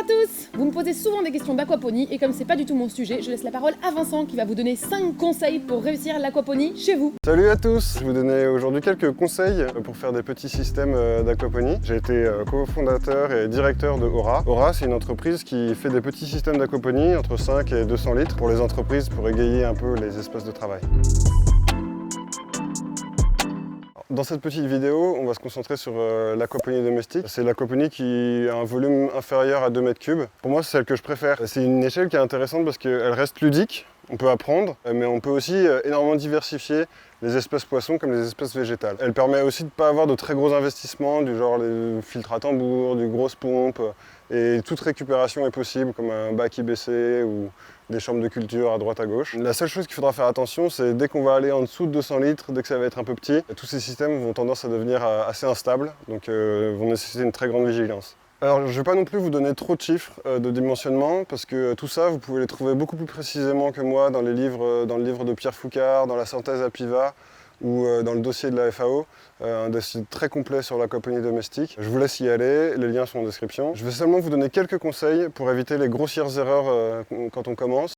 tous! Vous me posez souvent des questions d'aquaponie et comme c'est pas du tout mon sujet, je laisse la parole à Vincent qui va vous donner 5 conseils pour réussir l'aquaponie chez vous. Salut à tous! Je vais vous donner aujourd'hui quelques conseils pour faire des petits systèmes d'aquaponie. J'ai été cofondateur et directeur de Aura. Aura, c'est une entreprise qui fait des petits systèmes d'aquaponie entre 5 et 200 litres pour les entreprises pour égayer un peu les espaces de travail. Dans cette petite vidéo, on va se concentrer sur l'aquaponie domestique. C'est l'aquaponie qui a un volume inférieur à 2 mètres cubes. Pour moi, c'est celle que je préfère. C'est une échelle qui est intéressante parce qu'elle reste ludique, on peut apprendre, mais on peut aussi énormément diversifier les espèces poissons comme les espèces végétales. Elle permet aussi de ne pas avoir de très gros investissements, du genre les filtres à tambour, du grosses pompes, et toute récupération est possible, comme un bac IBC ou des chambres de culture à droite à gauche. La seule chose qu'il faudra faire attention, c'est dès qu'on va aller en dessous de 200 litres, dès que ça va être un peu petit, tous ces systèmes vont tendance à devenir assez instables, donc vont nécessiter une très grande vigilance. Alors je ne vais pas non plus vous donner trop de chiffres de dimensionnement, parce que tout ça, vous pouvez les trouver beaucoup plus précisément que moi dans le livre de Pierre Foucard, dans la synthèse Apiva, ou dans le dossier de la FAO, un dossier très complet sur l'aquaponie domestique. Je vous laisse y aller, les liens sont en description. Je vais seulement vous donner quelques conseils pour éviter les grossières erreurs quand on commence.